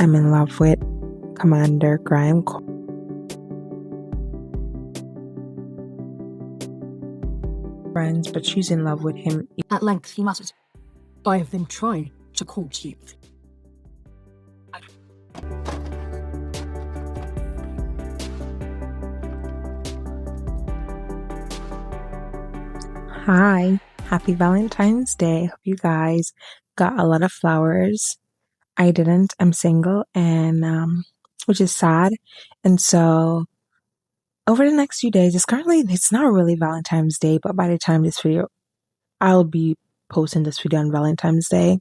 I'm in love with Commander Graham. Friends, but she's in love with him. At length he muttered, "I have been trying to call to you." Hi, happy Valentine's Day. Hope you guys got a lot of flowers. I didn't. I'm single, and which is sad. And so over the next few days, it's not really Valentine's Day, but by the time this video, I'll be posting this video on Valentine's Day.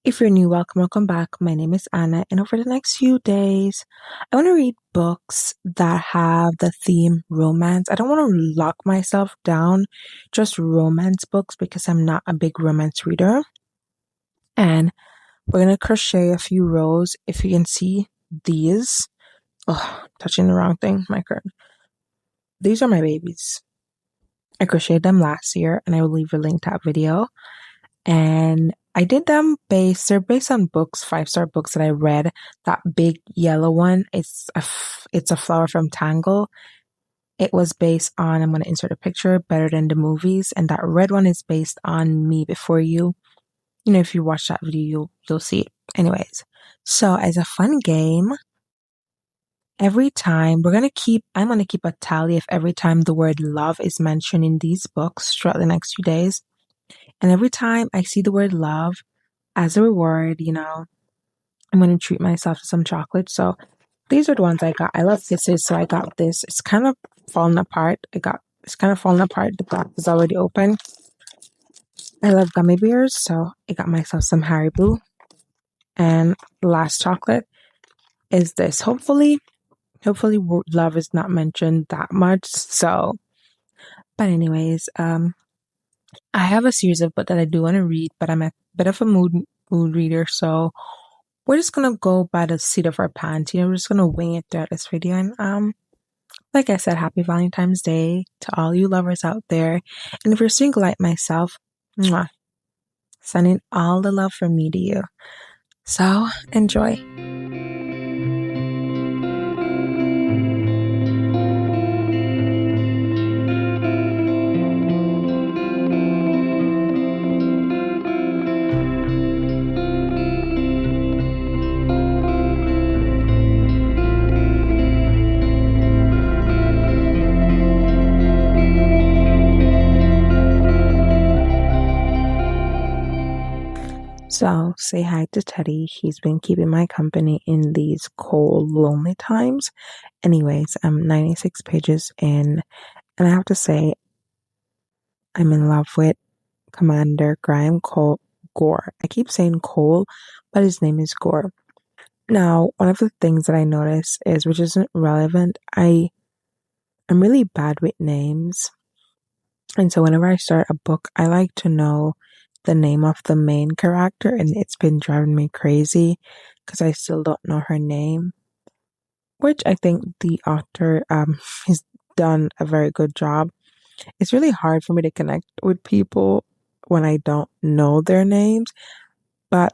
If you're new, welcome back. My name is Anna, and over the next few days, I want to read books that have the theme romance. I don't want to lock myself down just romance books because I'm not a big romance reader. And we're going to crochet a few rows. If you can see these, touching the wrong thing, my God. These are my babies. I crocheted them last year, and I will leave a link to that video. And I did them they're based on books, 5-star books that I read. That big yellow one, it's a flower from Tangle. It was based on, I'm going to insert a picture, Better Than the Movies. And that red one is based on Me Before You. You know, if you watch that video, you'll see it. Anyways, so as a fun game, every time I'm going to keep a tally of every time the word love is mentioned in these books throughout the next few days. And every time I see the word love, as a reward, I'm going to treat myself to some chocolate. So these are the ones I got. I love kisses, so I got this. It's kind of falling apart. It's kind of falling apart. The box is already open. I love gummy bears, so I got myself some Haribo. And the last chocolate is this. Hopefully love is not mentioned that much. So, but anyways, I have a series of books that I do want to read, but I'm a bit of a mood reader, so we're just gonna go by the seat of our pants. We're just gonna wing it throughout this video. And like I said, happy Valentine's Day to all you lovers out there. And if you're single like myself, mwah, sending all the love from me to you. So enjoy. So say hi to Teddy. He's been keeping my company in these cold, lonely times. Anyways, I'm 96 pages in, and I have to say, I'm in love with Commander Graham Gore. I keep saying Cole, but his name is Gore. Now, one of the things that I notice is, which isn't relevant, I'm really bad with names. And so whenever I start a book, I like to know the name of the main character, and it's been driving me crazy because I still don't know her name, which I think the author has done a very good job. It's really hard for me to connect with people when I don't know their names, but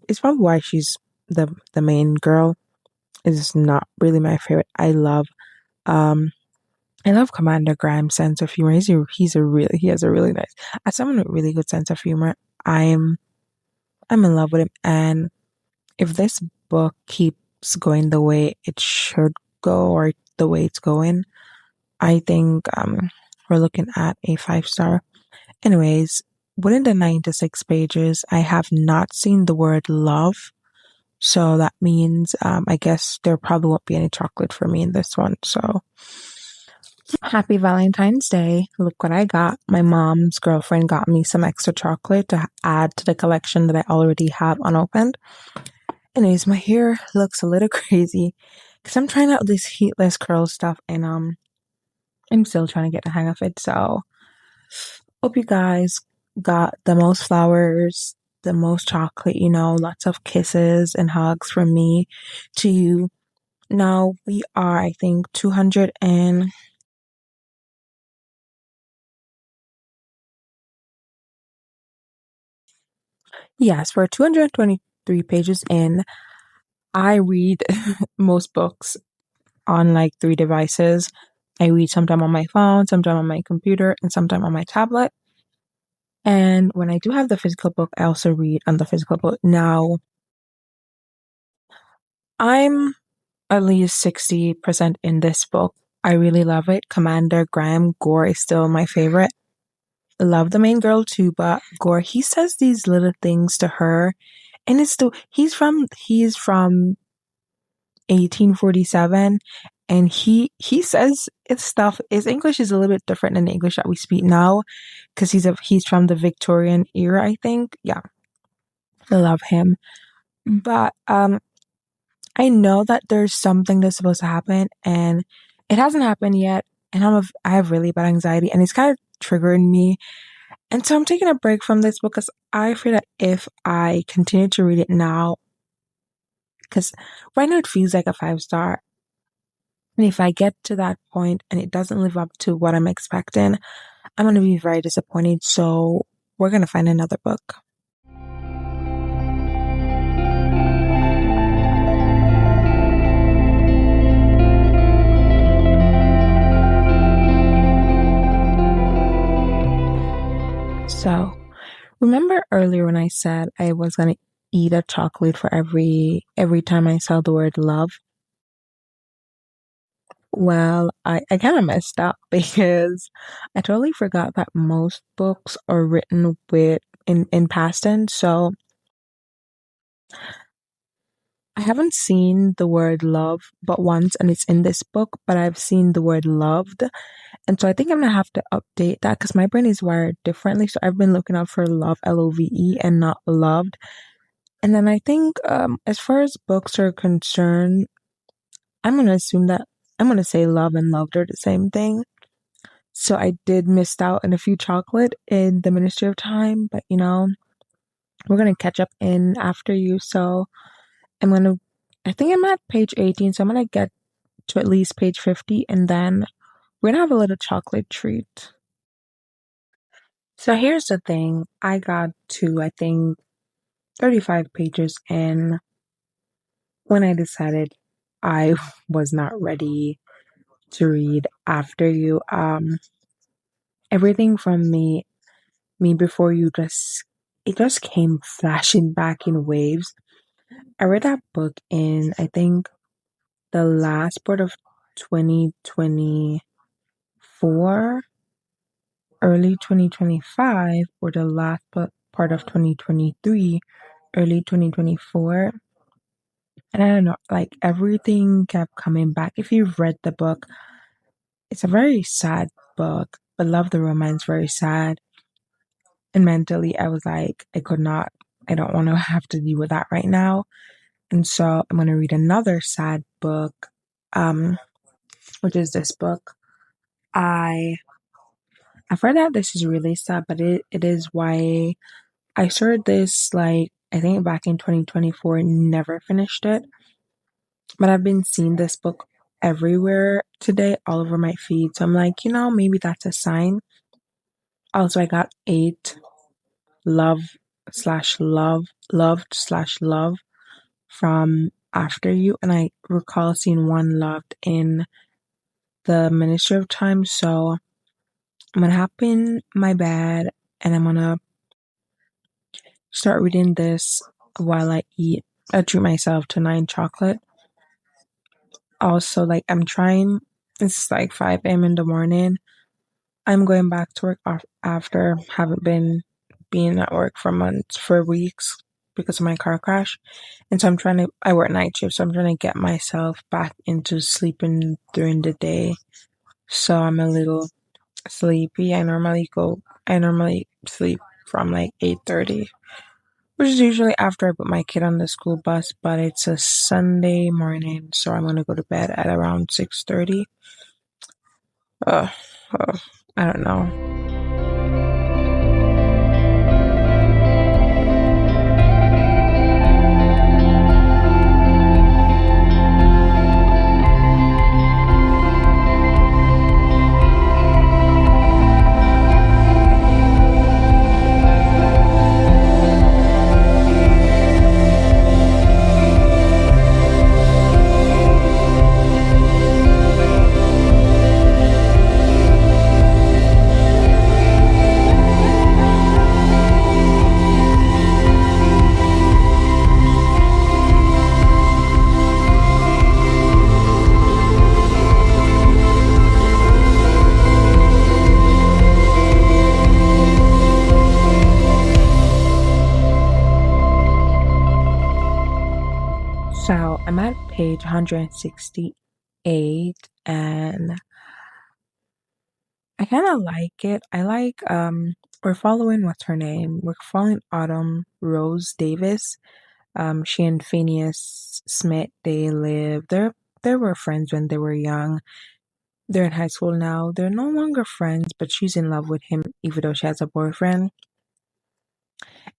it's probably why she's the main girl. Is not really my favorite. I love Commander Graham's sense of humor. He has a really nice, as someone with really good sense of humor. I'm in love with him, and if this book keeps going the way it should go, or the way it's going, I think we're looking at a 5-star. Anyways, within the 96 pages, I have not seen the word love. So that means I guess there probably won't be any chocolate for me in this one. So happy Valentine's Day. Look what I got. My mom's girlfriend got me some extra chocolate to add to the collection that I already have unopened. Anyways, my hair looks a little crazy because I'm trying out this heatless curl stuff, and I'm still trying to get the hang of it. So hope you guys got the most flowers, the most chocolate, lots of kisses and hugs from me to you. Now we are, I think, 200 and yes, we're 223 pages in. I read most books on like three devices. I read sometime on my phone, sometime on my computer, and sometime on my tablet. And when I do have the physical book, I also read on the physical book. Now, I'm at least 60% in this book. I really love it. Commander Graham Gore is still my favorite. Love the main girl too, but Gore, he says these little things to her, and it's still he's from 1847, and he says it's stuff. His English is a little bit different than the English that we speak now, because he's from the Victorian era, I think. Yeah, I love him, but I know that there's something that's supposed to happen, and it hasn't happened yet, and I have really bad anxiety, and it's kind of triggering me. And so I'm taking a break from this because I feel that if I continue to read it now, because right now it feels like a 5 star, and if I get to that point and it doesn't live up to what I'm expecting, I'm going to be very disappointed. So we're going to find another book. So remember earlier when I said I was going to eat a chocolate for every time I saw the word love? Well, I kind of messed up because I totally forgot that most books are written in past tense. So I haven't seen the word love but once, and it's in this book, but I've seen the word loved. And so I think I'm gonna have to update that because my brain is wired differently. So I've been looking up for love, Love, and not loved. And then I think as far as books are concerned, I'm gonna assume that I'm gonna say love and loved are the same thing. So I did miss out on a few chocolate in the Ministry of Time, but we're gonna catch up in after you. So I'm gonna, I think I'm at page 18, so I'm gonna get to at least page 50, and then we're gonna have a little chocolate treat. So here's the thing, I got to, I think, 35 pages in when I decided I was not ready to read after you. Everything from me before you just it just came flashing back in waves. I read that book in, I think, the last part of 2024, early 2025, or the last part of 2023, early 2024. And I don't know, like everything kept coming back. If you've read the book, it's a very sad book, but love the romance, very sad. And mentally, I was like, I don't want to have to deal with that right now. And so I'm going to read another sad book, um, which is this book. I I've heard that this is really sad, but it is why I started this, like, I think back in 2024 and never finished it. But I've been seeing this book everywhere today, all over my feed. So I'm like, maybe that's a sign. Also, I got 8 love slash love loved slash love from After You, and I recall seeing one loved in the Ministry of Time. So I'm gonna hop in my bed and I'm gonna start reading this while I eat. I treat myself to 9 chocolate. Also, like, it's like 5 a.m. in the morning. I'm going back to work after haven't been being at work for weeks because of my car crash. And so I work night shift, so I'm trying to get myself back into sleeping during the day. So I'm a little sleepy. I normally sleep from like 8:30, which is usually after I put my kid on the school bus, but it's a Sunday morning, so I'm gonna go to bed at around 6:30. Uh, I don't know. I'm at page 168 and I kind of like it. I like we're following what's her name? We're following Autumn Rose Davis. She and Phineas Smith, they were friends when they were young. They're in high school now. They're no longer friends, but she's in love with him even though she has a boyfriend.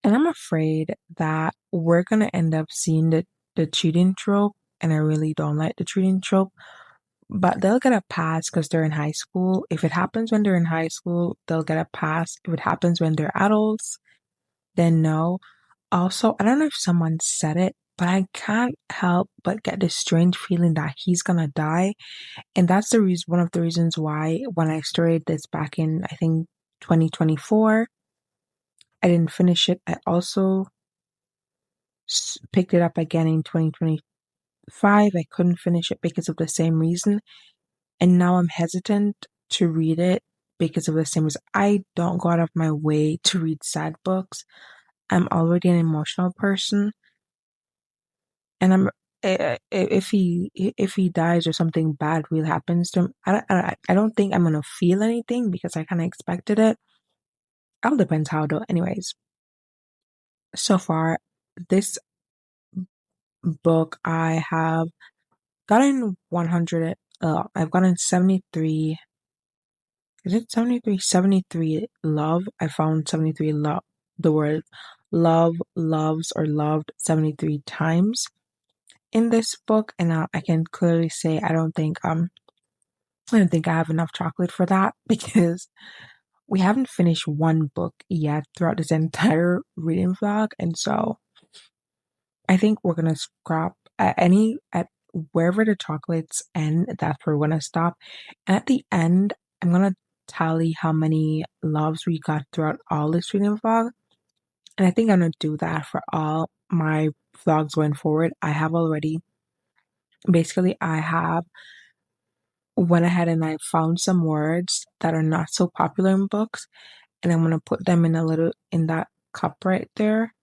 And I'm afraid that we're gonna end up seeing the cheating trope, and I really don't like the cheating trope. But they'll get a pass because they're in high school. If it happens when they're in high school, they'll get a pass. If it happens when they're adults, then no. Also, I don't know if someone said it, but I can't help but get this strange feeling that he's gonna die. And that's the reason, one of the reasons why when I started this back in, I think 2024, I didn't finish it. I also picked it up again in 2025. I couldn't finish it because of the same reason. And now I'm hesitant to read it because of the same reason. I don't go out of my way to read sad books. I'm already an emotional person, and if he dies or something bad really happens to him, I don't think I'm gonna feel anything because I kind of expected it. All depends how though. Anyways, so far this book I have gotten 100. I've gotten 73. Is it 73? 73 love. I found 73 love. The word love, loves, or loved 73 times in this book, and I can clearly say I don't think I have enough chocolate for that because we haven't finished one book yet throughout this entire reading vlog, and so I think we're gonna scrap at wherever the chocolates end. That's where we're gonna stop, and at the end, I'm gonna tally how many loves we got throughout all this reading vlog, and I think I'm gonna do that for all my vlogs going forward. I have went ahead and I found some words that are not so popular in books, and I'm gonna put them in that cup right there.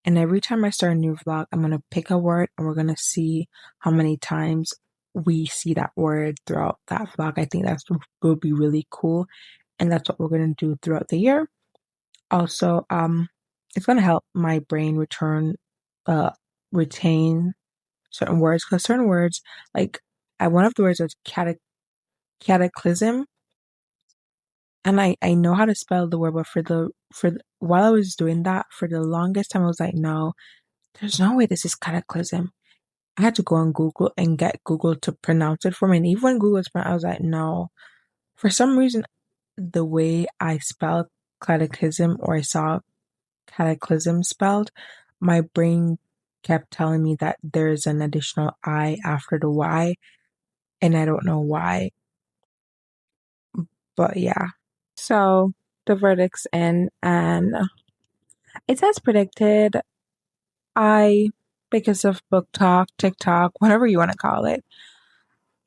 And every time I start a new vlog, I'm gonna pick a word and we're gonna see how many times we see that word throughout that vlog. I think that's will be really cool. And that's what we're gonna do throughout the year. Also, it's gonna help my brain uh retain certain words because certain words like one of the words was cataclysm, and I know how to spell the word, but while I was doing that for the longest time, I was like, no, there's no way this is cataclysm. I had to go on Google and get Google to pronounce it for me. And even when Google was pronounced, I was like, no. For some reason, the way I spelled cataclysm or I saw cataclysm spelled, my brain kept telling me that there's an additional I after the Y, and I don't know why. But yeah. So the verdict's in, and it's as predicted. I, because of book talk, TikTok, whatever you want to call it,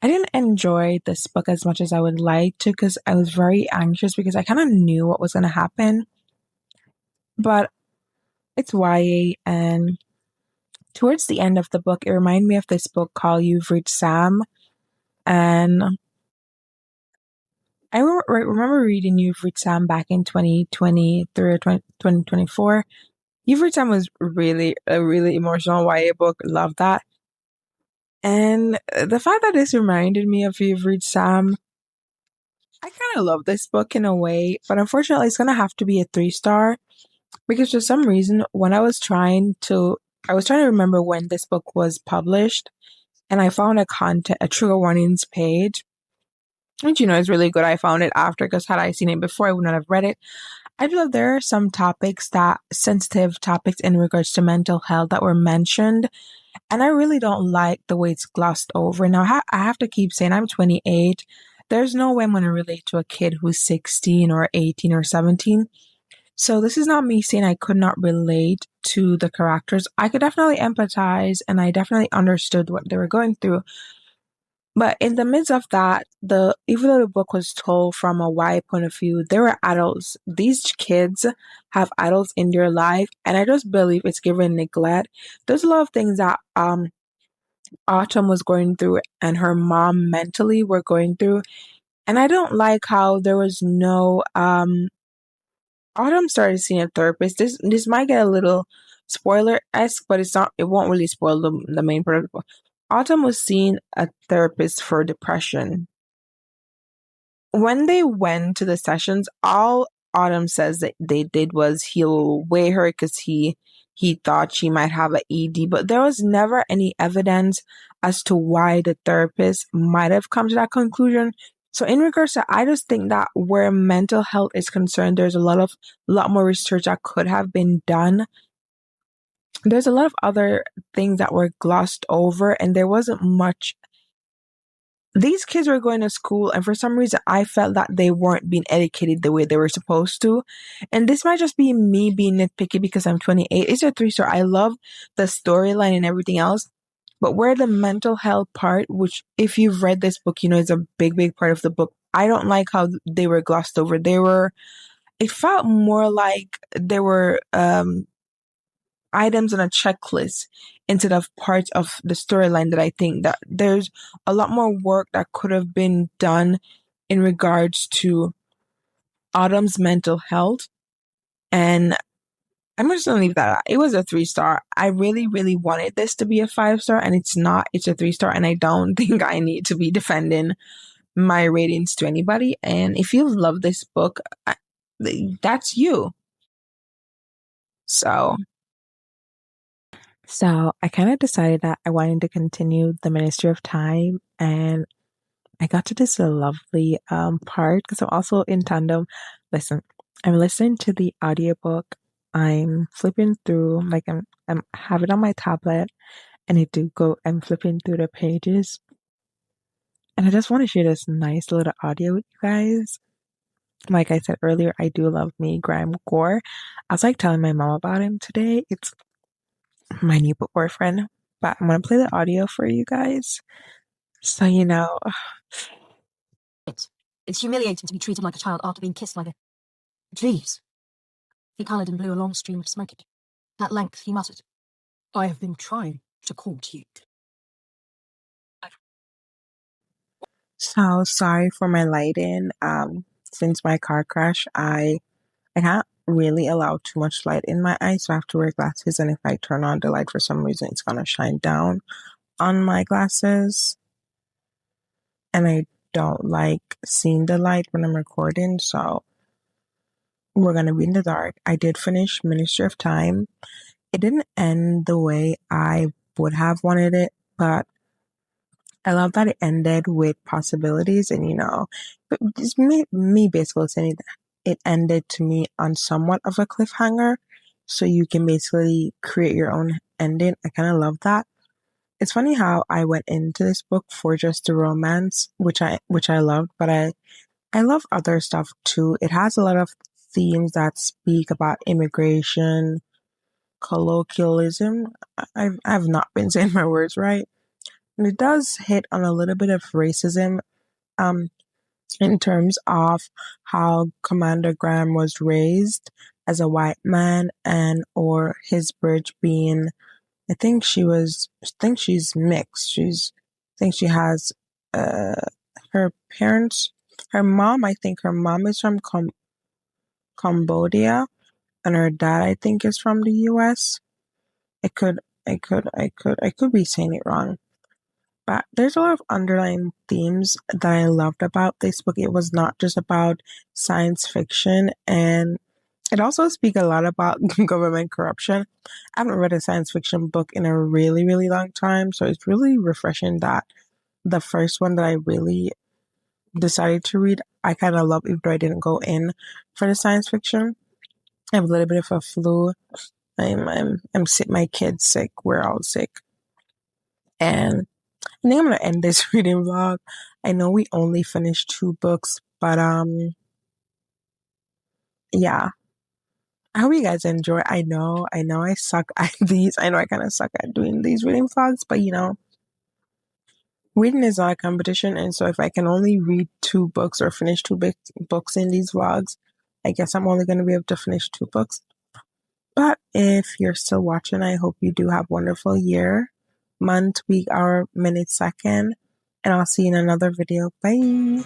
I didn't enjoy this book as much as I would like to because I was very anxious because I kind of knew what was going to happen. But it's YA, and towards the end of the book, it reminded me of this book called You've Reached Sam. And remember reading You've Reached Sam back in 2023 or 2024. You've Reached Sam was really a really emotional YA book. Love that. And the fact that this reminded me of You've Reached Sam, I kind of love this book in a way, but unfortunately, it's gonna have to be a 3 star because for some reason, I was trying to remember when this book was published, and I found a trigger warnings page, which is really good. I found it after because had I seen it before, I would not have read it. I feel there are some sensitive topics in regards to mental health that were mentioned, and I really don't like the way it's glossed over. Now, I have to keep saying I'm 28. There's no way I'm going to relate to a kid who's 16 or 18 or 17. So this is not me saying I could not relate to the characters. I could definitely empathize and I definitely understood what they were going through. But in the midst of that, even though the book was told from a wide point of view, there were adults. These kids have adults in their life, and I just believe it's given neglect. There's a lot of things that Autumn was going through and her mom mentally were going through. And I don't like how there was no Autumn started seeing a therapist. This might get a little spoiler-esque, but it's not, it won't really spoil the main part of the book. Autumn was seeing a therapist for depression. When they went to the sessions, all Autumn says that they did was he'll weigh her because he thought she might have an ED, but there was never any evidence as to why the therapist might have come to that conclusion. So in regards to, I just think that where mental health is concerned, there's a lot more research that could have been done. There's a lot of other things that were glossed over, and there wasn't much. These kids were going to school, and for some reason, I felt that they weren't being educated the way they were supposed to. And this might just be me being nitpicky because I'm 28. It's a three-star. I love the storyline and everything else. But where the mental health part, which if you've read this book, you know, is a big, big part of the book, I don't like how they were glossed over. It felt more like there were items on a checklist instead of parts of the storyline that I think that there's a lot more work that could have been done in regards to Autumn's mental health. And I'm just gonna leave that out. It was a 3-star. I really, really wanted this to be a 5-star, and it's not. It's a 3-star, and I don't think I need to be defending my ratings to anybody. And if you love this book, that's you. So So I kind of decided that I wanted to continue the Ministry of Time, and I got to this lovely part because I'm also in tandem. Listen, I'm listening to the audiobook. I'm flipping through, like I'm have it on my tablet, and I'm flipping through the pages, and I just want to share this nice little audio with you guys. Like I said earlier, I do love me Graham Gore. I was like telling my mom about him today. It's my new boyfriend, but I'm gonna play the audio for you guys. So, It's humiliating to be treated like a child after being kissed like a... Jeeves. He coloured and blew a long stream of smoke at me. At length he muttered, I have been trying to call to you. so sorry for my lighting. Since my car crash, I can't really allow too much light in my eyes, so I have to wear glasses. And if I turn on the light for some reason, it's gonna shine down on my glasses. And I don't like seeing the light when I'm recording, so we're gonna be in the dark. I did finish Ministry of Time. It didn't end the way I would have wanted it, but I love that it ended with possibilities, and but just me basically saying that it ended to me on somewhat of a cliffhanger, so you can basically create your own ending. I kind of love that. It's funny how I went into this book for just the romance, which I loved, but I love other stuff too. It has a lot of themes that speak about immigration, colloquialism. I've not been saying my words right. And it does hit on a little bit of racism, um, in terms of how Commander Graham was raised as a white man, and or his bridge being, I think she's mixed. I think she has, uh, her parents, I think her mom is from Cambodia, and her dad, I think, is from the US. I could, I could be saying it wrong. But there's a lot of underlying themes that I loved about this book. It was not just about science fiction, and it also speaks a lot about government corruption. I haven't read a science fiction book in a really, really long time, so it's really refreshing that the first one that I really decided to read, I kind of love, even though I didn't go in for the science fiction. I have a little bit of a flu. I'm sick. My kid's sick. We're all sick, and I think I'm gonna end this reading vlog. I know we only finished 2 books, but yeah. I hope you guys enjoy. I know I suck at these. I know I kind of suck at doing these reading vlogs, but reading is not a competition, and so if I can only read 2 books or finish two books in these vlogs, I guess I'm only gonna be able to finish 2 books. But if you're still watching, I hope you do have a wonderful year. month, week, hour, minute, second, and I'll see you in another video. Bye.